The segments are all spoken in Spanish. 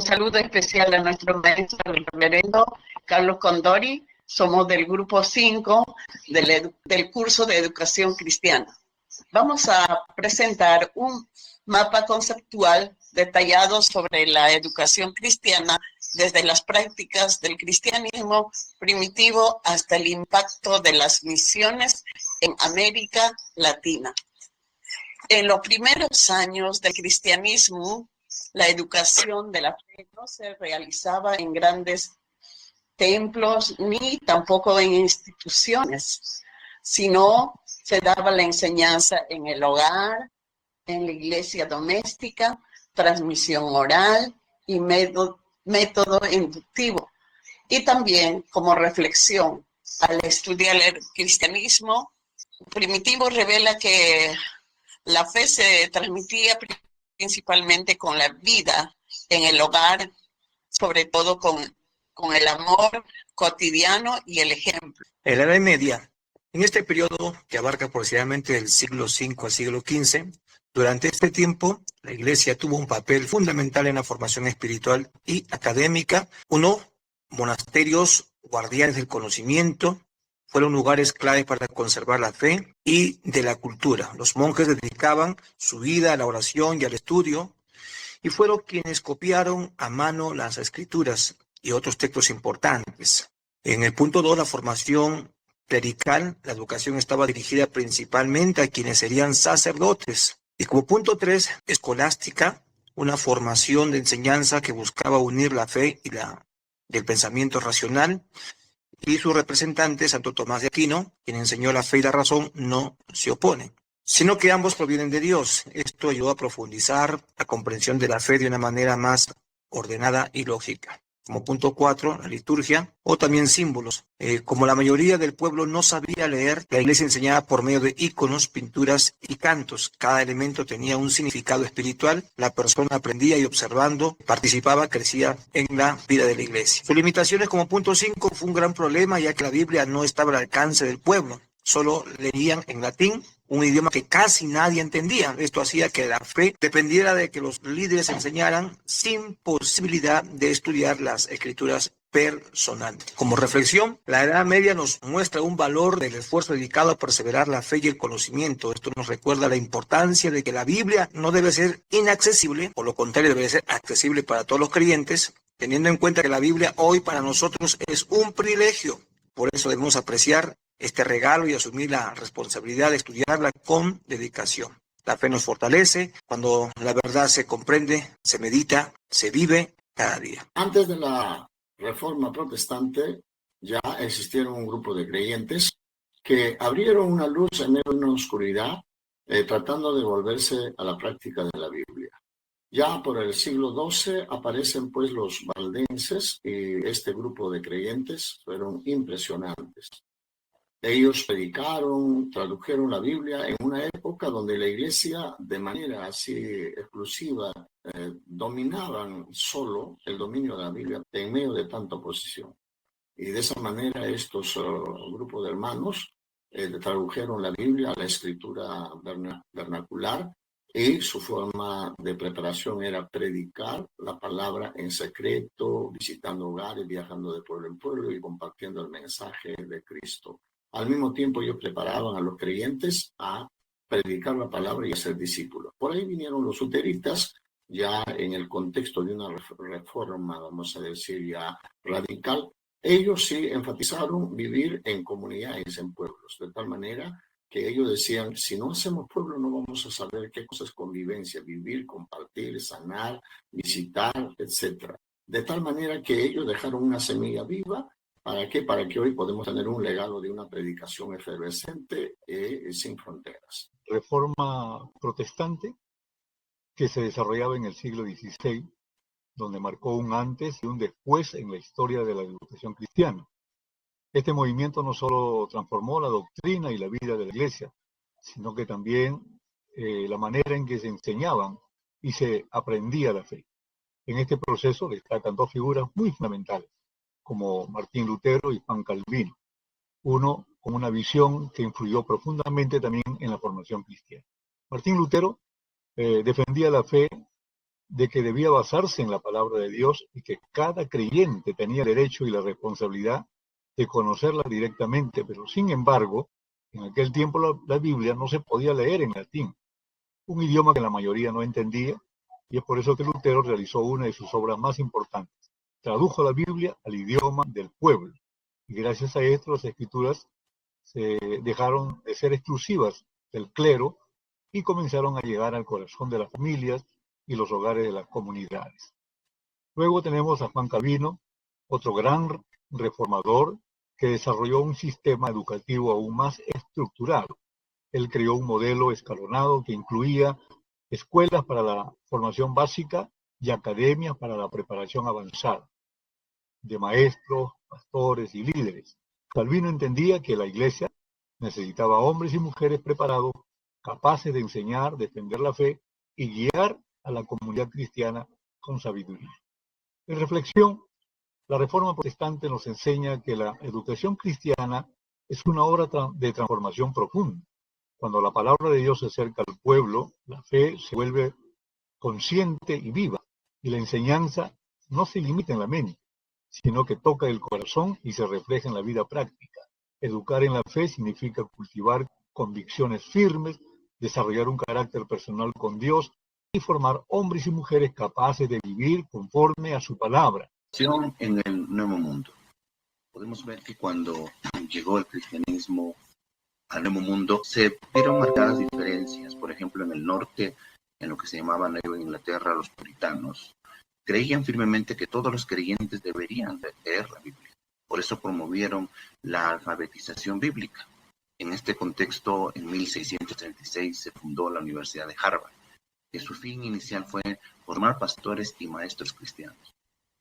Un saludo especial a nuestro maestro, el reverendo Carlos Condori. Somos del grupo 5 del curso de educación cristiana. Vamos a presentar un mapa conceptual detallado sobre la educación cristiana desde las prácticas del cristianismo primitivo hasta el impacto de las misiones en América Latina. En los primeros años del cristianismo, la educación de la fe no se realizaba en grandes templos ni tampoco en instituciones, sino se daba la enseñanza en el hogar, en la iglesia doméstica, transmisión oral y método inductivo. Y también como reflexión, al estudiar el cristianismo primitivo revela que la fe se transmitía principalmente con la vida en el hogar, sobre todo con el amor cotidiano y el ejemplo. En la Edad Media, en este periodo que abarca aproximadamente del siglo V al siglo XV, durante este tiempo la Iglesia tuvo un papel fundamental en la formación espiritual y académica. Monasterios guardianes del conocimiento, fueron lugares clave para conservar la fe y de la cultura. Los monjes dedicaban su vida a la oración y al estudio y fueron quienes copiaron a mano las escrituras y otros textos importantes. En el punto 2, la formación clerical, la educación estaba dirigida principalmente a quienes serían sacerdotes. Y como punto 3, escolástica, una formación de enseñanza que buscaba unir la fe y el pensamiento racional. Y su representante, Santo Tomás de Aquino, quien enseñó la fe y la razón, no se oponen, sino que ambos provienen de Dios. Esto ayudó a profundizar la comprensión de la fe de una manera más ordenada y lógica. Como punto 4, la liturgia o también símbolos. Como la mayoría del pueblo no sabía leer, la iglesia enseñaba por medio de íconos, pinturas y cantos. Cada elemento tenía un significado espiritual. La persona aprendía y observando, participaba, crecía en la vida de la iglesia. Sus limitaciones como punto 5 fue un gran problema, ya que la Biblia no estaba al alcance del pueblo. Solo leían en latín, un idioma que casi nadie entendía. Esto hacía que la fe dependiera de que los líderes enseñaran sin posibilidad de estudiar las escrituras personalmente. Como reflexión, la Edad Media nos muestra un valor del esfuerzo dedicado a perseverar la fe y el conocimiento. Esto nos recuerda la importancia de que la Biblia no debe ser inaccesible, por lo contrario debe ser accesible para todos los creyentes, teniendo en cuenta que la Biblia hoy para nosotros es un privilegio. Por eso debemos apreciar este regalo y asumir la responsabilidad de estudiarla con dedicación. La fe nos fortalece cuando la verdad se comprende, se medita, se vive cada día. Antes de la Reforma Protestante ya existieron un grupo de creyentes que abrieron una luz en medio de una oscuridad, tratando de volverse a la práctica de la Biblia. Ya por el siglo XII aparecen pues los valdenses y este grupo de creyentes fueron impresionantes. Ellos predicaron, tradujeron la Biblia en una época donde la iglesia de manera así exclusiva dominaban solo el dominio de la Biblia en medio de tanta oposición. Y de esa manera estos grupos de hermanos tradujeron la Biblia a la escritura vernacular y su forma de preparación era predicar la palabra en secreto, visitando hogares, viajando de pueblo en pueblo y compartiendo el mensaje de Cristo. Al mismo tiempo ellos preparaban a los creyentes a predicar la palabra y a ser discípulos. Por ahí vinieron los luteritas, ya en el contexto de una reforma, vamos a decir, ya radical. Ellos sí enfatizaron vivir en comunidades, en pueblos, de tal manera que ellos decían, si no hacemos pueblo no vamos a saber qué cosa es convivencia, vivir, compartir, sanar, visitar, etc. De tal manera que ellos dejaron una semilla viva. ¿Para qué? Para que hoy podemos tener un legado de una predicación efervescente sin fronteras. Reforma protestante que se desarrollaba en el siglo XVI, donde marcó un antes y un después en la historia de la educación cristiana. Este movimiento no solo transformó la doctrina y la vida de la iglesia, sino que también la manera en que se enseñaban y se aprendía la fe. En este proceso destacan dos figuras muy fundamentales, como Martín Lutero y Juan Calvino, uno con una visión que influyó profundamente también en la formación cristiana. Martín Lutero defendía la fe de que debía basarse en la palabra de Dios y que cada creyente tenía el derecho y la responsabilidad de conocerla directamente, pero sin embargo, en aquel tiempo la Biblia no se podía leer en latín, un idioma que la mayoría no entendía, y es por eso que Lutero realizó una de sus obras más importantes. Tradujo la Biblia al idioma del pueblo, y gracias a esto las escrituras se dejaron de ser exclusivas del clero y comenzaron a llegar al corazón de las familias y los hogares de las comunidades. Luego tenemos a Juan Calvino, otro gran reformador que desarrolló un sistema educativo aún más estructurado. Él creó un modelo escalonado que incluía escuelas para la formación básica y academias para la preparación avanzada, de maestros, pastores y líderes. Calvino entendía que la iglesia necesitaba hombres y mujeres preparados, capaces de enseñar, defender la fe y guiar a la comunidad cristiana con sabiduría. En reflexión, la Reforma Protestante nos enseña que la educación cristiana es una obra de transformación profunda. Cuando la palabra de Dios se acerca al pueblo, la fe se vuelve consciente y viva, y la enseñanza no se limita en la mente, sino que toca el corazón y se refleja en la vida práctica. Educar en la fe significa cultivar convicciones firmes, desarrollar un carácter personal con Dios y formar hombres y mujeres capaces de vivir conforme a su palabra. En el Nuevo Mundo. Podemos ver que cuando llegó el cristianismo al Nuevo Mundo se vieron marcadas diferencias. Por ejemplo, en el norte, en lo que se llamaba Nueva Inglaterra, los puritanos creían firmemente que todos los creyentes deberían leer la Biblia. Por eso promovieron la alfabetización bíblica. En este contexto, en 1636 se fundó la Universidad de Harvard, que su fin inicial fue formar pastores y maestros cristianos.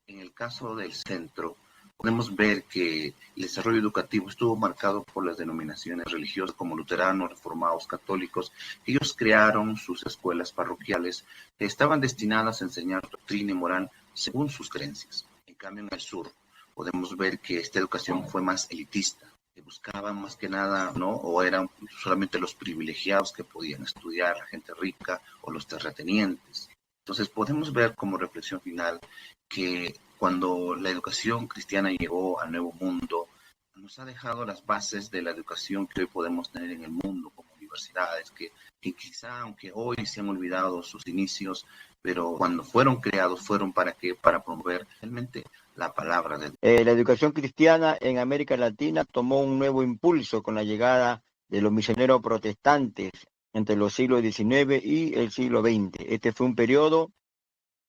En el caso del centro, podemos ver que el desarrollo educativo estuvo marcado por las denominaciones religiosas como luteranos, reformados, católicos. Ellos crearon sus escuelas parroquiales que estaban destinadas a enseñar doctrina y moral según sus creencias. En cambio, en el sur, podemos ver que esta educación fue más elitista, que buscaban más que nada, ¿no? O eran solamente los privilegiados que podían estudiar, la gente rica o los terratenientes. Entonces podemos ver como reflexión final que cuando la educación cristiana llegó al Nuevo Mundo, nos ha dejado las bases de la educación que hoy podemos tener en el mundo, como universidades, que quizá, aunque hoy se han olvidado sus inicios, pero cuando fueron creados, fueron para qué, para promover realmente la palabra de Dios. La educación cristiana en América Latina tomó un nuevo impulso con la llegada de los misioneros protestantes entre los siglos XIX y el siglo XX. Este fue un periodo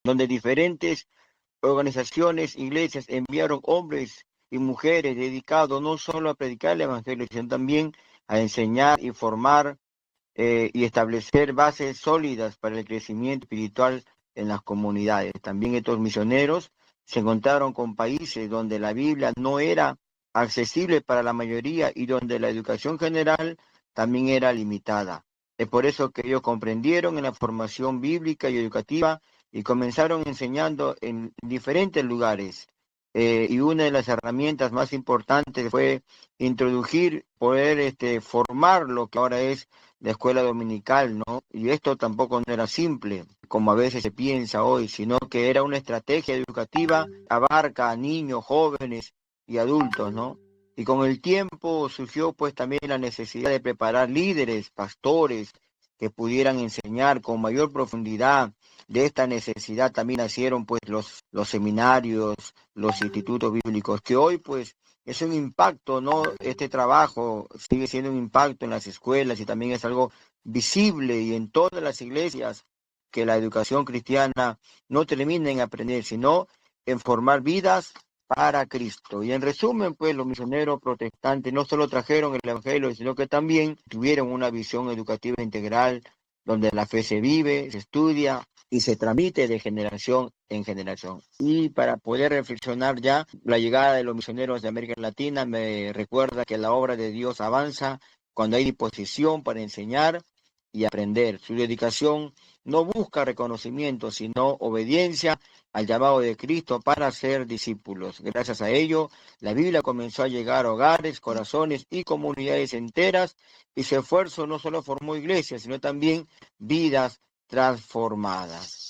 donde diferentes organizaciones, iglesias enviaron hombres y mujeres dedicados no solo a predicar el evangelio, sino también a enseñar y formar y establecer bases sólidas para el crecimiento espiritual en las comunidades. También estos misioneros se encontraron con países donde la Biblia no era accesible para la mayoría y donde la educación general también era limitada. Es por eso que ellos comprendieron en la formación bíblica y educativa y comenzaron enseñando en diferentes lugares. Y una de las herramientas más importantes fue introducir, poder formar lo que ahora es la escuela dominical, ¿no? Y esto tampoco no era simple, como a veces se piensa hoy, sino que era una estrategia educativa, abarca a niños, jóvenes y adultos, ¿no? Y con el tiempo surgió pues también la necesidad de preparar líderes, pastores, que pudieran enseñar con mayor profundidad. De esta necesidad también nacieron pues los seminarios, los institutos bíblicos, que hoy pues es un impacto, ¿no? Este trabajo sigue siendo un impacto en las escuelas y también es algo visible y en todas las iglesias, que la educación cristiana no termina en aprender, sino en formar vidas para Cristo. Y en resumen, pues los misioneros protestantes no solo trajeron el evangelio, sino que también tuvieron una visión educativa integral, donde la fe se vive, se estudia y se transmite de generación en generación. Y para poder reflexionar ya, la llegada de los misioneros de América Latina me recuerda que la obra de Dios avanza cuando hay disposición para enseñar y aprender. Su dedicación no busca reconocimiento, sino obediencia al llamado de Cristo para ser discípulos. Gracias a ello, la Biblia comenzó a llegar a hogares, corazones y comunidades enteras, y su esfuerzo no solo formó iglesias, sino también vidas transformadas.